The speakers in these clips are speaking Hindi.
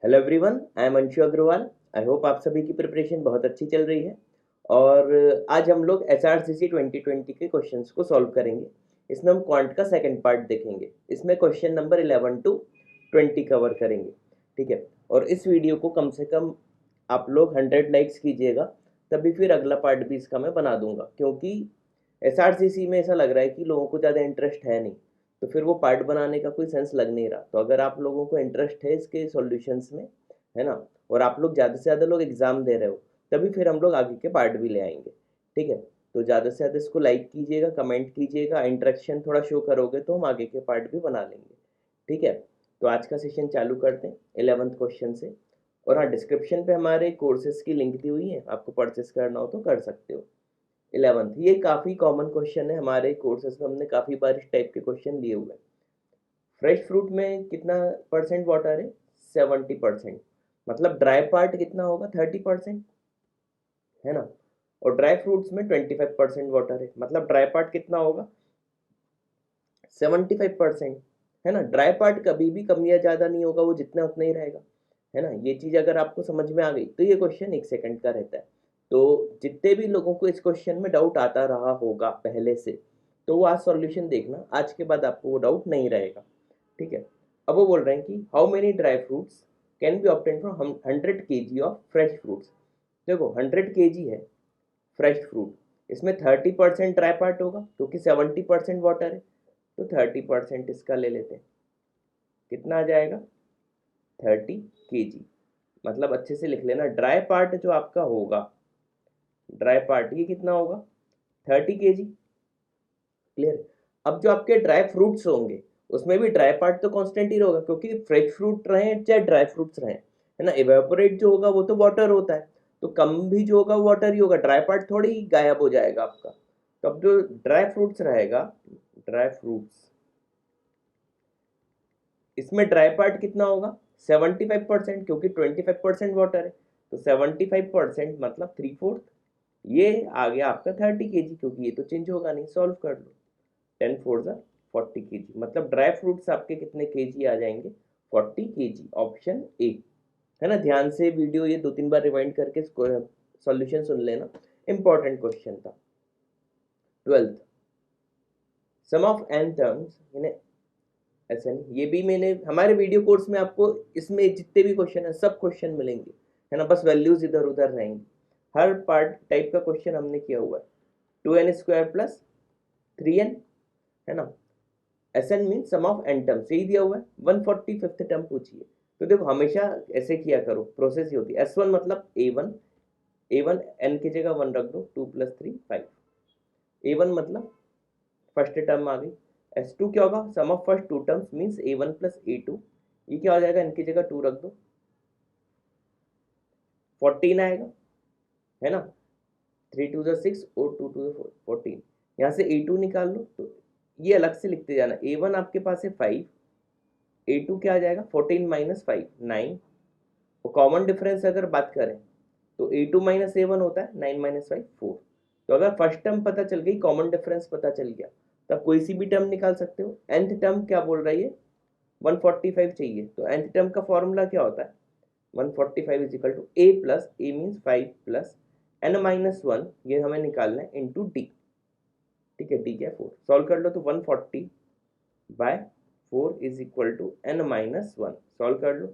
Hello everyone, I am Anshu Agarwal. I hope आप सभी की प्रिपरेशन बहुत अच्छी चल रही है। और आज हम लोग SRCC 2020 के क्वेश्चंस को सॉल्व करेंगे। इसमें हम क्वांट का सेकंड पार्ट देखेंगे। इसमें क्वेश्चन नंबर 11 टू 20 कवर करेंगे। ठीक है। और इस वीडियो को कम से कम आप लोग 100 लाइक्स कीजिएगा, तभी फिर अगला पार्ट भी इसका मैं बना दूंगा, क्योंकि SRCC में ऐसा लग रहा है कि लोगों को ज़्यादा इंटरेस्ट है नहीं, तो फिर वो पार्ट बनाने का कोई सेंस लग नहीं रहा। तो अगर आप लोगों को इंटरेस्ट है इसके सॉल्यूशंस में, है ना, और आप लोग ज़्यादा से ज़्यादा लोग एग्जाम दे रहे हो, तभी फिर हम लोग आगे के पार्ट भी ले आएंगे। ठीक है। तो ज़्यादा से ज़्यादा इसको लाइक कीजिएगा, कमेंट कीजिएगा, इंटरेक्शन थोड़ा शो करोगे तो हम आगे के पार्ट भी बना लेंगे। ठीक है। तो आज का सेशन चालू करते हैं 11th क्वेश्चन से। और हाँ, डिस्क्रिप्शन पे हमारे कोर्सेज की लिंक दी हुई है, आपको परचेस करना हो तो कर सकते हो। 11th, ये काफ़ी कॉमन क्वेश्चन है हमारे कोर्सेज में, हमने काफ़ी बार इस टाइप के क्वेश्चन लिए हुए हैं। फ्रेश फ्रूट में कितना परसेंट वाटर है? 70%। मतलब ड्राई पार्ट कितना होगा? 30%, है ना। और ड्राई फ्रूट्स में 25% वाटर है, मतलब ड्राई पार्ट कितना होगा? 75%, है ना। ड्राई पार्ट कभी भी कम या ज़्यादा नहीं होगा, वो जितना उतना ही रहेगा, है ना। ये चीज़ अगर आपको समझ में आ गई तो ये क्वेश्चन 1 सेकंड का रहता है। तो जितने भी लोगों को इस क्वेश्चन में डाउट आता रहा होगा पहले से, तो वो आज सॉल्यूशन देखना, आज के बाद आपको वो डाउट नहीं रहेगा। ठीक है। अब वो बोल रहे हैं कि how many dry fruits can be obtain from 100 kg of fresh fruits. देखो 100 kg है फ्रेश फ्रूट, इसमें 30% ड्राई पार्ट होगा क्योंकि 70% वाटर है। तो 30% इसका ले लेते हैं, कितना आ जाएगा? 30 kg। मतलब अच्छे से लिख लेना, ड्राई पार्ट जो आपका होगा, ड्राई पार्ट ये कितना होगा? 30 kg। क्लियर। अब जो आपके ड्राई फ्रूट्स होंगे, उसमें भी ड्राई पार्ट तो कांस्टेंट ही होगा, क्योंकि फ्रेश फ्रूट रहे चाहे ड्राई फ्रूट्स रहे, है ना। इवेपोरेट जो होगा वो तो वाटर होता है, तो कम भी जो होगा वो वाटर ही होगा, ड्राई पार्ट थोड़ी ही गायब हो जाएगा आपका। तो अब जो ड्राई फ्रूट्स रहेगा, ड्राई फ्रूट्स, इसमें ड्राई पार्ट कितना होगा? 75%, क्योंकि 25% वाटर है। तो 75% मतलब 3/4। ये आ गया आपका 30 kg, क्योंकि ये तो चेंज होगा नहीं। सॉल्व कर लो, 10 4 40 kg, मतलब ड्राई फ्रूट्स आपके कितने केजी आ जाएंगे? 40 kg, ऑप्शन ए, है ना। ध्यान से वीडियो ये 2 3 बार रिवाइंड करके सॉल्यूशन सुन लेना, इंपॉर्टेंट क्वेश्चन था। 12th, some of N terms, यानी ऐसा नहीं, ये भी मैंने हमारे वीडियो कोर्स में आपको, इसमें जितने भी क्वेश्चन है सब क्वेश्चन मिलेंगे, है ना। बस वैल्यूज इधर उधर रहेंगी। हर पार्ट टाइप का क्वेश्चन हमने किया हुआ है। 2n² प्लस 3n, है ना। Sn mean sum of N terms, यही दिया हुआ है। 145th टर्म पूछिए। तो देखो हमेशा ऐसे किया करो, प्रोसेस ही होती है। S1 मतलब A1, A1 n की जगह 1 रख दो, 2 + 3 5। A1 मतलब फर्स्ट टर्म आ गई। S2 क्या होगा? Sum of first two terms means A1 + A2। ये क्या हो जाएगा? n की जगह 2 रख दो, 14 आएगा, है ना। 3 2 6 और 2 2 14। यहाँ से A2 निकाल लो, तो ये अलग से लिखते जाना। A1 आपके पास है 5, A2 क्या आ जाएगा? 14 - 5 9। और कॉमन डिफरेंस अगर बात करें तो A2 - A1 होता है 9 - 5 4। तो अगर फर्स्ट टर्म पता चल गई, कॉमन डिफरेंस पता चल गया, तब कोई सी भी टर्म निकाल सकते हो। nth टर्म क्या बोल रही है? 145 चाहिए, तो nth टर्म का फॉर्मूला क्या होता है? 145 = a plus a means 5 plus n-1, ये हमें निकालना है, इंटू डी। ठीक है, डी क्या? 4। सॉल्व कर लो तो 140/4 = n-1। सॉल्व कर लो,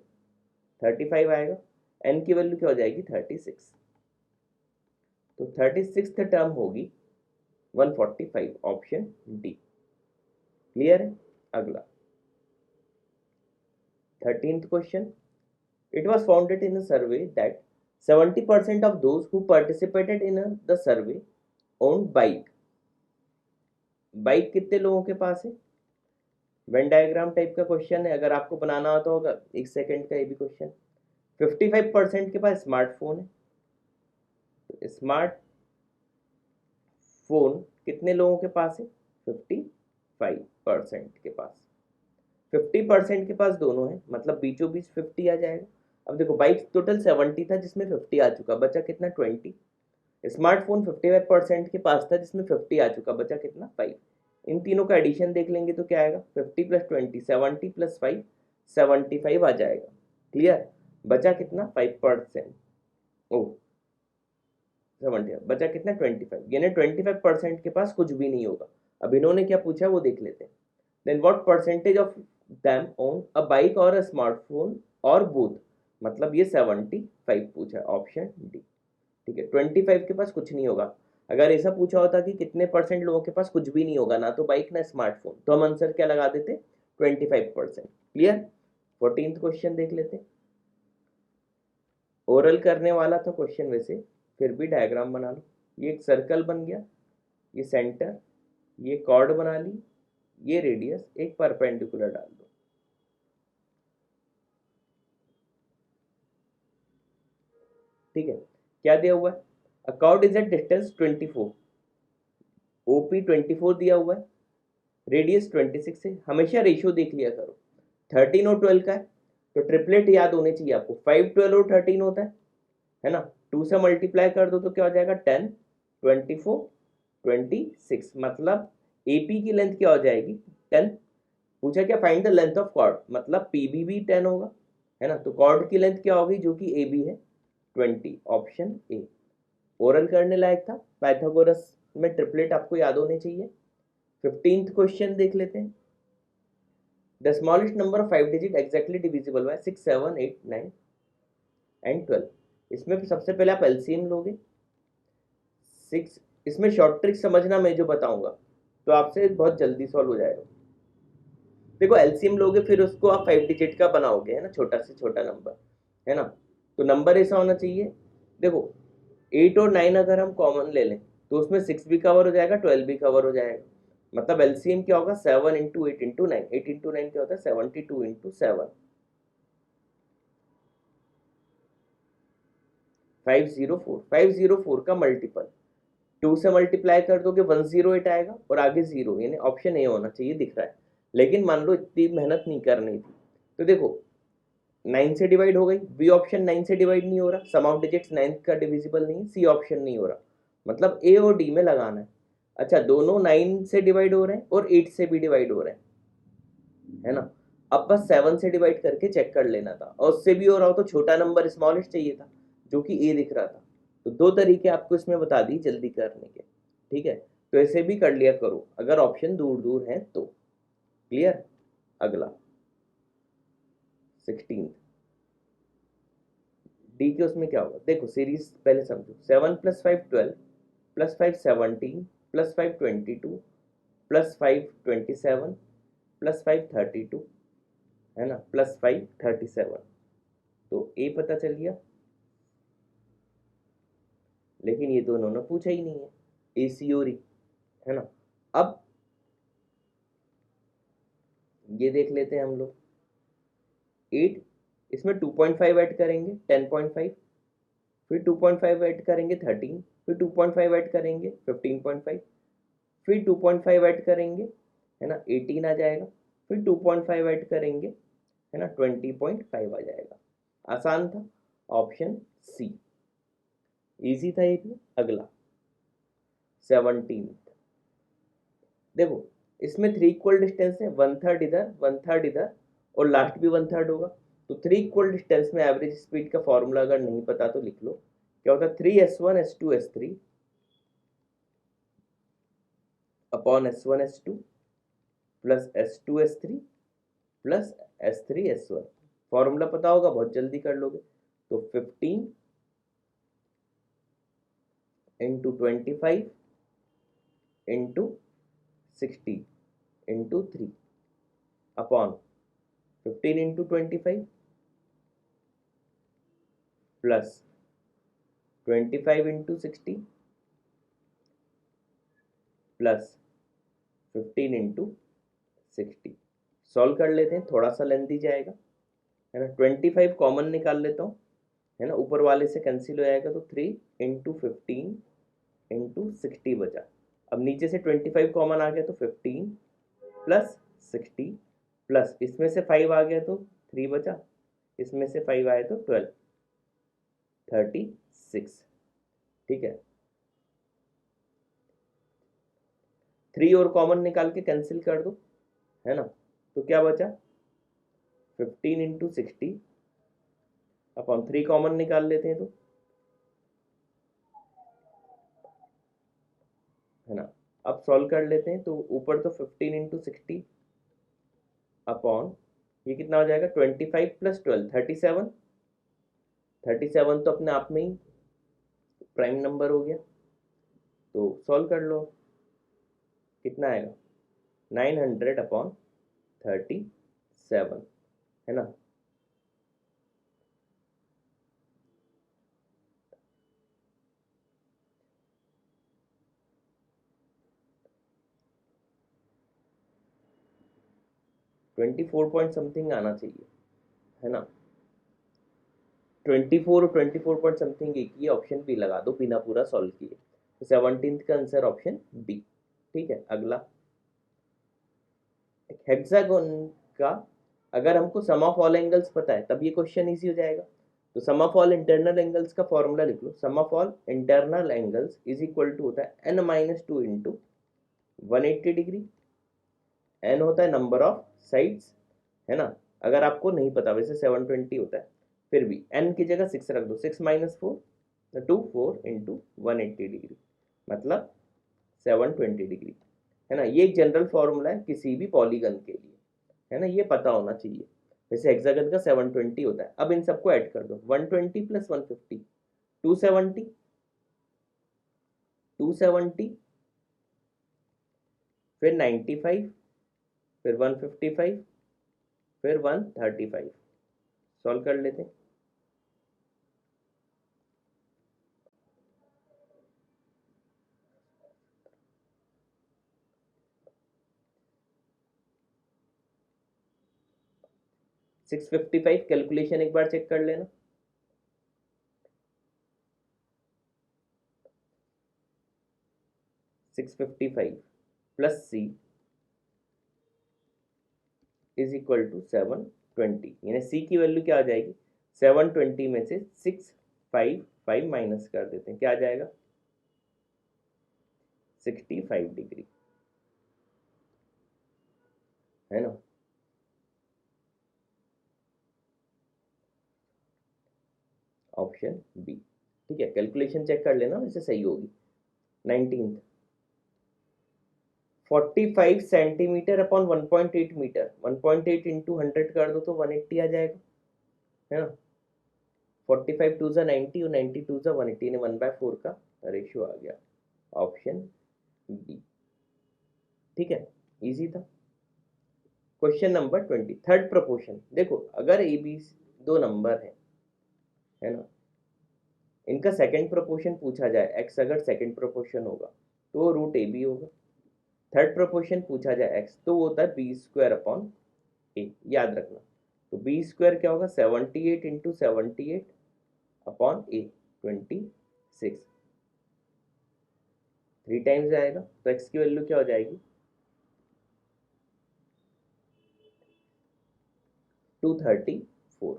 35 आएगा। n की वैल्यू क्या हो जाएगी? 36। तो 36th टर्म होगी 145, ऑप्शन डी। क्लियर है। अगला 13th question, it was founded in a survey that 70% of those who participated in the survey own bike. Bike कितने लोगों के पास है? वेन डायग्राम टाइप का क्वेश्चन है, अगर आपको बनाना आता होगा 1 सेकंड का ये भी क्वेश्चन। 55% के पास स्मार्टफोन है। तो स्मार्ट फोन कितने लोगों के पास है? 55% के पास। 50% के पास दोनों है, मतलब बीचों बीच 50 आ जाएगा। अब देखो बाइक टोटल 70 था, जिसमें 50 आ चुका, बचा कितना? 20। स्मार्टफोन 55% के पास था, जिसमें 50 आ चुका, बचा कितना? 5। इन तीनों का एडिशन देख लेंगे तो क्या आएगा? 50 + 20 70 + 5 75 आ जाएगा। क्लियर। बचा कितना 5%, ओ 70, बचा कितना 25, यानी 25% के पास कुछ भी नहीं होगा। अब इन्होंने क्या पूछा वो देख लेते हैं। Then what percentage of them own a bike or a smartphone और बोथ, मतलब ये 75 पूछा है, ऑप्शन डी। ठीक है, 25 के पास कुछ नहीं होगा। अगर ऐसा पूछा होता कि कितने परसेंट लोगों के पास कुछ भी नहीं होगा, ना तो बाइक ना स्मार्टफोन, तो हम आंसर क्या लगा देते, 25%। क्लियर। 14th क्वेश्चन देख लेते हैं। ओरल करने वाला था क्वेश्चन वैसे, फिर भी डायग्राम बना लो। ये एक सर्कल बन गया, ये सेंटर, ये कॉर्ड बना ली, ये रेडियस, एक परपेंडिकुलर डाल दो। ठीक है, क्या दिया हुआ है, अ cord is at distance 24, OP 24 दिया हुआ है, रेडियस 26 है। हमेशा रेशियो देख लिया करो, 13 और 12 का है, तो ट्रिपलेट याद होने चाहिए आपको, 5 12 और 13 होता है ना। 2 से मल्टीप्लाई कर दो तो क्या हो जाएगा 10 24 26, मतलब एपी की लेंथ क्या हो जाएगी 10। पूछा क्या find the length of chord, मतलब पीबी भी 10 होगा, है ना। तो कॉर्ड की लेंथ क्या होगी जो कि ए बी है 20, ऑप्शन ए। ओरल करने लायक था, पाइथागोरस में ट्रिपलेट आपको याद होने चाहिए। 15th क्वेश्चन देख लेते हैं। The smallest number of 5 digit exactly divisible by 6 7 8 9 and 12। इसमें सबसे पहले आप एलसीएम लोगे 6, इसमें शॉर्ट ट्रिक समझना मैं जो बताऊंगा तो आपसे बहुत जल्दी सॉल्व हो जाएगा। देखो एलसीएम लोगे फिर उसको आप 5 डिजिट का बनाओगे, है ना, छोटा से छोटा नंबर, है ना। तो नंबर ऐसा होना चाहिए, देखो 8 और 9 अगर हम कॉमन ले लें तो उसमें 6 भी कवर हो जाएगा, 12 भी कवर हो जाएगा। मतलब एलसीएम क्या होगा 7 इंटू 8 इंटू 9, 8 इंटू 9 क्या होता है 72 इंटू 7, 504। 504 का मल्टीपल 2 से मल्टीप्लाई कर दोगे 108 आएगा और आगे जीरो, यानी ऑप्शन ए होना चाहिए, दिख रहा है। लेकिन मान लो इतनी मेहनत नहीं करनी थी, तो देखो 9 से डिवाइड हो गई, बी ऑप्शन 9 से डिवाइड नहीं हो रहा, सम ऑफ डिजिट्स 9 का डिविजिबल नहीं, सी ऑप्शन नहीं हो रहा, मतलब ए और डी में लगाना है। अच्छा दोनों 9 से डिवाइड हो रहे हैं और 8 से भी डिवाइड हो रहे हैं, है ना। अब बस 7 से डिवाइड करके चेक कर लेना था, और उससे भी हो रहा हो तो छोटा नंबर स्मॉलेस्ट चाहिए था जो कि ए दिख रहा था। तो दो तरीके आपको इसमें बता दी जल्दी करने के। ठीक है, तो ऐसे भी कर लिया करो अगर ऑप्शन दूर दूर है तो। क्लियर। अगला 16, डी के उसमें क्या होगा, देखो सीरीज पहले समझो, 7 + 5 12, +5 17, +5 22, +5 27, +5 32, है ना, +5 37। तो ए पता चल गया, लेकिन ये दोनों ने पूछा ही नहीं है, ए सी और ई, है ना। अब ये देख लेते हैं हम लोग 8, इसमें 2.5 ऐड करेंगे 10.5, फिर 2.5 ऐड करेंगे 13, फिर 2.5 ऐड करेंगे 15.5, फिर 2.5 ऐड करेंगे, है ना 18 आ जाएगा, फिर 2.5 ऐड करेंगे, है ना 20.5 आ जाएगा। आसान था, ऑप्शन सी, इजी था ये भी। अगला 17, देखो इसमें 3 इक्वल डिस्टेंस है, 1/3 इधर 1/3 इधर और लास्ट भी 1/3 होगा। तो 3 इक्वल डिस्टेंस में एवरेज स्पीड का फॉर्मूला अगर नहीं पता तो लिख लो, क्या होता है 3s1 s2 s3 upon s1 s2 plus s2 s3 plus s3 s1। Formula पता होगा, बहुत जल्दी कर लोगे। तो 15 into 25 into 60 into 3 upon 15 into 25 plus 25 into 60 plus 15 into 60। Solve कर लेते हैं, थोड़ा सा लेंथी जाएगा, है ना। 25 कॉमन निकाल लेता हूँ, है ना, ऊपर वाले से कैंसिल हो जाएगा, तो 3 इंटू 15 इंटू 60 बचा। अब नीचे से 25 कॉमन आ गया तो 15 प्लस 60 प्लस इसमें से 5 आ गया तो 3 बचा, इसमें से 5 आया तो 12, 36। ठीक है, 3 और कॉमन निकाल के कैंसिल कर दो, है ना। तो क्या बचा 15 इंटू 60 अपॉन 3 कॉमन निकाल लेते हैं तो, है ना। अब सॉल्व कर लेते हैं तो ऊपर तो 15 इंटू 60 अपॉन ये कितना हो जाएगा 25 प्लस 12 37। 37 तो अपने आप में ही प्राइम नंबर हो गया, तो सॉल्व कर लो। कितना आएगा 900 अपॉन 37, है ना। 24 पॉइंट समथिंग आना चाहिए, है ना। 24 और 24 पॉइंट समथिंग एक ही, ऑप्शन बी लगा दो बिना पूरा सॉल्व किए। तो 17 का आंसर ऑप्शन बी। ठीक है, अगला हेक्सागोन का, अगर हमको सम ऑफ ऑल एंगल्स पता है तब ये क्वेश्चन इजी हो जाएगा। तो sum of all internal angles का फॉर्मूला लिख लो। Sum of all internal angles is equal to होता है n-2 इंटू 180 डिग्री। n होता है नंबर ऑफ साइड्स, है ना। अगर आपको नहीं पता, वैसे 720 होता है, फिर भी n की जगह 6 रख दो। 6 माइनस 4 2 4 इंटू 180 डिग्री, मतलब 720 डिग्री, है ना। ये एक जनरल फॉर्मूला है किसी भी पॉलीगन के लिए, है ना, ये पता होना चाहिए। वैसे हेक्सागन का 720 होता है। अब इन सबको ऐड कर दो, 120 प्लस 150 270, 270 फिर 95 फिर 155 फिर 135। सॉल्व कर लेते हैं। 655 कैलकुलेशन एक बार चेक कर लेना। 655 plus C is equal to 720, यानी सी की वैल्यू क्या आ जाएगी 720 में से 655 माइनस कर देते हैं, क्या आ जाएगा 65 डिग्री, है ना। Option B. ठीक है, कैलकुलेशन चेक कर लेना, वैसे सही होगी। 19 45 सेंटीमीटर अपॉन 1.8 मीटर, 1.8 इंटू 100 कर दो तो 180 आ जाएगा, है ना। 45 टू ज़ा 90 और 90 टू ज़ा 180, ने 1/4 का रेशियो आ गया, ऑप्शन बी। ठीक है, इजी था। Question number 20, third proportion. देखो अगर ए बी दो नंबर है ना, इनका सेकंड प्रोपोर्शन पूछा जाए, एक्स अगर सेकंड प्रोपोर्शन होगा तो वो रूट ए बी होगा। थर्ड प्रोपोर्शन पूछा जाए एक्स, तो वो होता है बी स्क्वायर अपॉन ए, याद रखना। तो बी स्क्वायर क्या होगा 78 इंटू 78 अपॉन ए 26, 3 टाइम्स आएगा, तो एक्स की वैल्यू क्या हो जाएगी 234,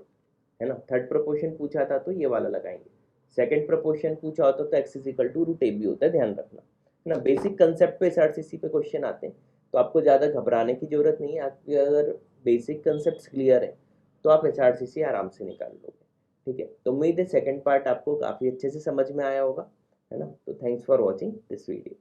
है ना। थर्ड प्रोपोर्शन पूछा था तो ये वाला लगाएंगे। सेकंड प्रोपोर्शन पूछा होता तो X is equal to root A B होता है, ध्यान रखना, है ना। बेसिक कंसेप्ट पे एसआरसीसी पे क्वेश्चन आते हैं, तो आपको ज़्यादा घबराने की जरूरत नहीं है। आपके अगर बेसिक कंसेप्ट क्लियर है तो आप एसआरसीसी आराम से निकाल लोगे। ठीक है, तो उम्मीद है सेकंड पार्ट आपको काफ़ी अच्छे से समझ में आया होगा, है ना। तो thanks for watching this video.